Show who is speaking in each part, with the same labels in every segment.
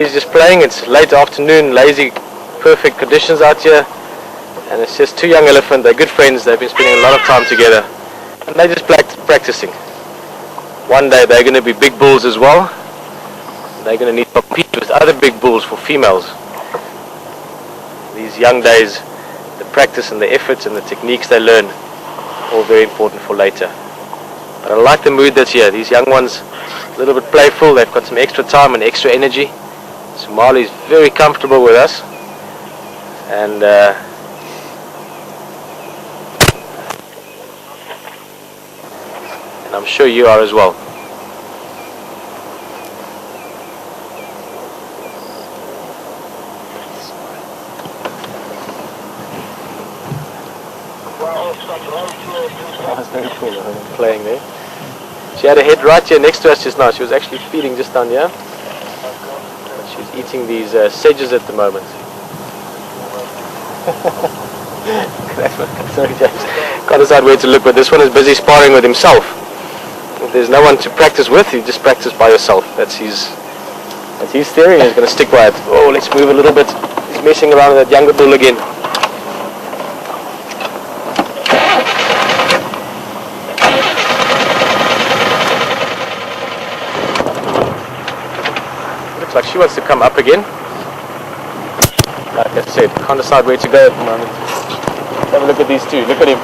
Speaker 1: He's just playing. It's late afternoon, lazy, perfect conditions out here, and it's just two young elephants. They're good friends. They've been spending a lot of time together, and they're just practicing. One day they're going to be big bulls as well. They're going to need to compete with other big bulls for females. These young days, the practice and the efforts and the techniques they learn, all very important for later. But I like the mood that's here. These young ones, a little bit playful. They've got some extra time and extra energy. Somali's very comfortable with us, and I'm sure you are as well. That's very cool, playing there. She had a head right here next to us just now. She was actually feeding just down here. She's eating these sedges at the moment. Sorry, James. Can't decide where to look, but this one is busy sparring with himself. If there's no one to practice with, you just practice by yourself. That's his theory, and he's going to stick by it. Oh, let's move a little bit. He's messing around with that younger bull again. Like she wants to come up again. Like I said, can't decide where to go at the moment. Have a look at these two. Look at him.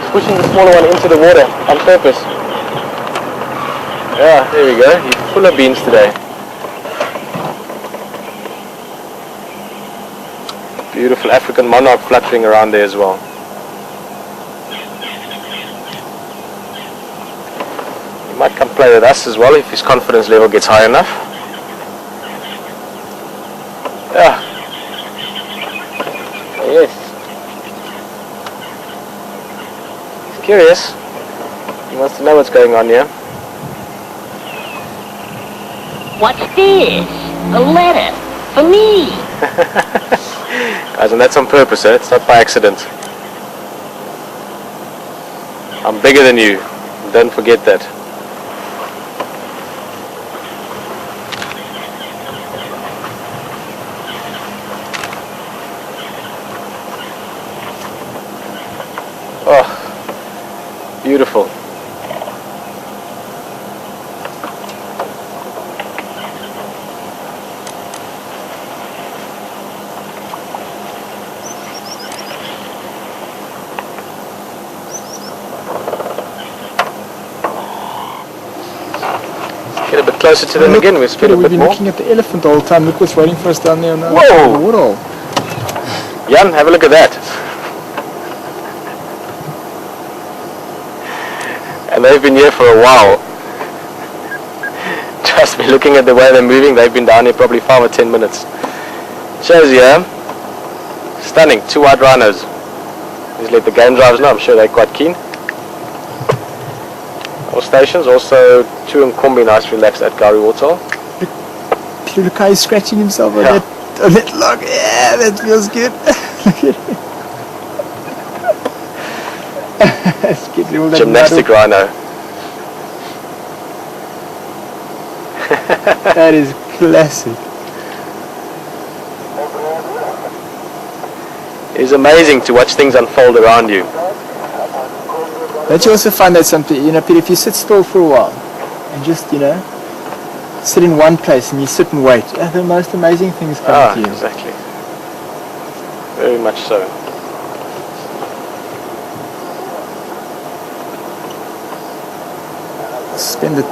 Speaker 1: He's pushing the smaller one into the water on purpose. Yeah, there we go. He's full of beans today. Beautiful African monarch fluttering around there as well. He might come play with us as well if his confidence level gets high enough. Yeah. Yes. He's curious. He wants to know what's going on here.
Speaker 2: What's this? A letter for me.
Speaker 1: Guys, and that's on purpose, eh? It's not by accident. I'm bigger than you. Don't forget that. Oh, beautiful. Get a bit closer to them again. We've been
Speaker 3: looking at the elephant the whole time. Look what's waiting for us down there on the waterhole.
Speaker 1: Jan, have a look at that. And they've been here for a while. Trust me, looking at the way they're moving, they've been down here probably 5 or 10 minutes. Shows you, stunning, 2 white rhinos. Just let the game drivers know, I'm sure they're quite keen. All stations, also 2 in Kombi, nice relaxed at Gari Waterhole.
Speaker 3: Look how he's scratching himself on that log. Yeah, that feels good. Look at him.
Speaker 1: Gymnastic rhino.
Speaker 3: That is classic.
Speaker 1: It's amazing to watch things unfold around you.
Speaker 3: Don't you also find that something, Peter, if you sit still for a while and just, sit in one place and you sit and wait, the most amazing things come to you.
Speaker 1: Exactly. Very much so.
Speaker 3: Spend it,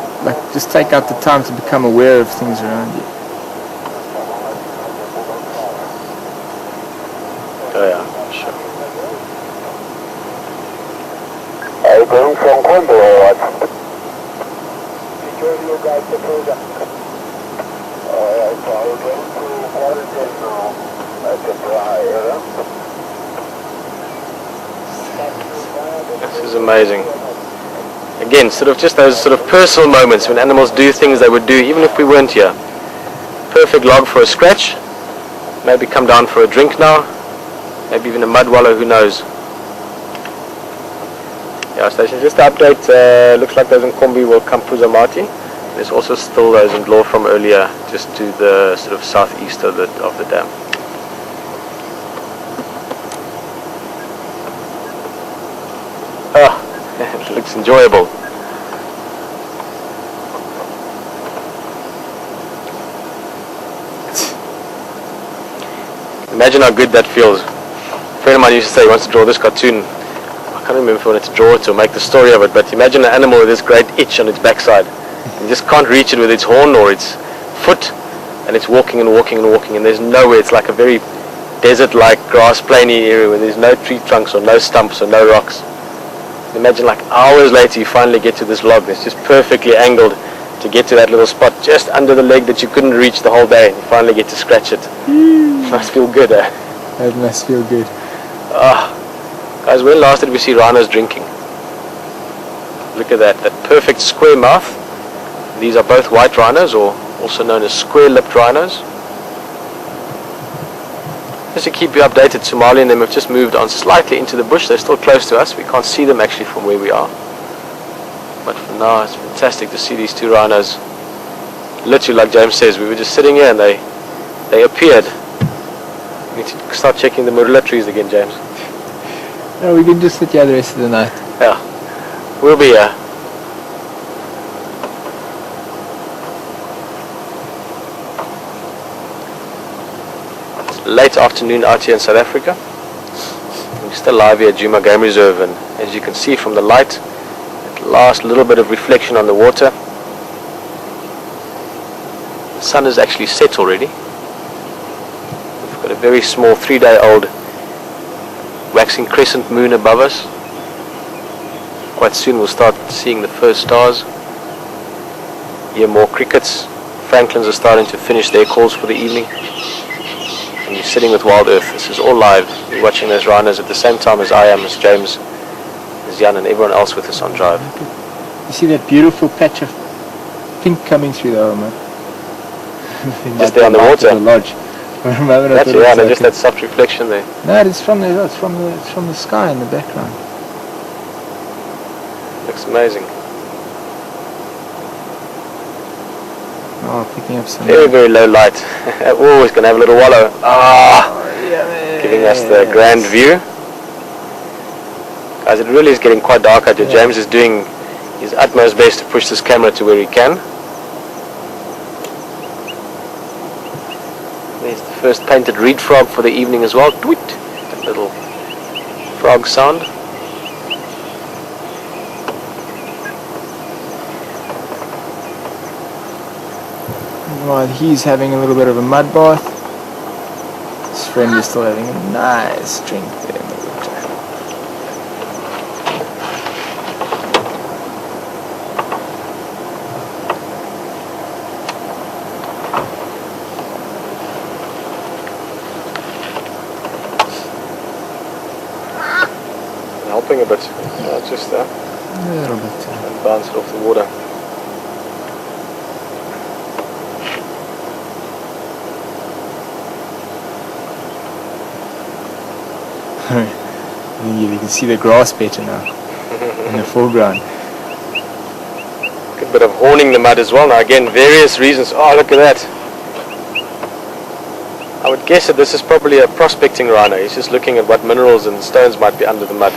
Speaker 3: just take out the time to become aware of things around you.
Speaker 1: Oh yeah, sure.
Speaker 4: Are you going from Kombi or what? Security you guys to Prusa. Alright, so are you going to quarantine now? That's a dry,
Speaker 1: This is amazing. Again, sort of just those sort of personal moments when animals do things they would do even if we weren't here. Perfect log for a scratch. Maybe come down for a drink now. Maybe even a mud wallow, who knows. Yeah, station, just to update, looks like those in Kombi will come Puzamati. There's also still those in Law from earlier, just to the sort of southeast of the dam. Ah, it looks enjoyable. Imagine how good that feels. A friend of mine used to say he wants to draw this cartoon. I can't remember if he wanted to draw it or make the story of it, but imagine an animal with this great itch on its backside. You just can't reach it with its horn or its foot, and it's walking and walking and walking, and there's nowhere. It's like a very desert-like grass plainy area where there's no tree trunks or no stumps or no rocks. Imagine like hours later you finally get to this log that's just perfectly angled to get to that little spot just under the leg that you couldn't reach the whole day, and you finally get to scratch it. Must feel good, eh?
Speaker 3: That must feel good.
Speaker 1: Guys, when last did we see rhinos drinking? Look at that perfect square mouth. These are both white rhinos, or also known as square-lipped rhinos. Just to keep you updated, Somali and them have just moved on slightly into the bush. They're still close to us. We can't see them actually from where we are. But for now, it's fantastic to see these two rhinos. Literally, like James says, we were just sitting here and they appeared. We need to start checking the marula trees again, James.
Speaker 3: No, we can just sit here the rest of the night.
Speaker 1: Yeah, we'll be here. It's late afternoon out here in South Africa. We're still live here at Juma Game Reserve, and as you can see from the light, that last little bit of reflection on the water, the sun is actually set already. We've got a very small 3-day-old waxing crescent moon above us. Quite soon we'll start seeing the first stars. Hear more crickets. Franklins are starting to finish their calls for the evening. And you're sitting with Wild Earth. This is all live. You're watching those rhinos at the same time as I am, as James, as Jan, and everyone else with us on drive.
Speaker 3: You see that beautiful patch of pink coming through the man?
Speaker 1: Just there on the water.
Speaker 3: The lodge.
Speaker 1: That's just that soft reflection there.
Speaker 3: No, it's from the sky in the background.
Speaker 1: Looks amazing.
Speaker 3: Oh, picking up some.
Speaker 1: Very, very low light. Always going to have a little wallow. Giving us the grand view. Guys, it really is getting quite dark out here. Yeah. James is doing his utmost best to push this camera to where he can. There's the first painted reed frog for the evening as well. Tweet! That little frog sound.
Speaker 3: While he's having a little bit of a mud bath, his friend is still having a nice drink there in the water.
Speaker 1: Helping a bit, just
Speaker 3: a little bit.
Speaker 1: And bounce it off the water.
Speaker 3: I think you can see the grass better now in the foreground.
Speaker 1: Good bit of horning the mud as well. Now again, various reasons. Oh, look at that. I would guess that this is probably a prospecting rhino. He's just looking at what minerals and stones might be under the mud.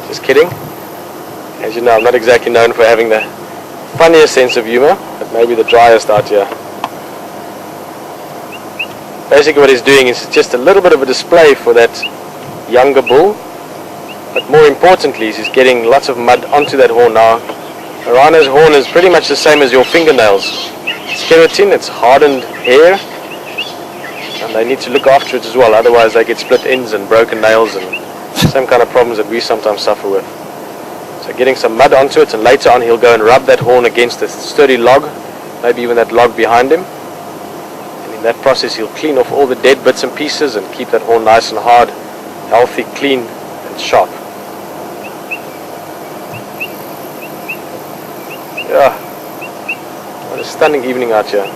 Speaker 1: Just kidding. As you know, I'm not exactly known for having the funniest sense of humor, but maybe the driest out here. Basically what he's doing is just a little bit of a display for that younger bull, but more importantly he's getting lots of mud onto that horn. Now, a rhino's horn is pretty much the same as your fingernails. It's keratin, it's hardened hair, and they need to look after it as well, otherwise they get split ends and broken nails and same kind of problems that we sometimes suffer with. So getting some mud onto it, and later on he'll go and rub that horn against a sturdy log, maybe even that log behind him. In that process he'll clean off all the dead bits and pieces and keep that horn nice and hard, healthy, clean and sharp. Yeah, what a stunning evening out here.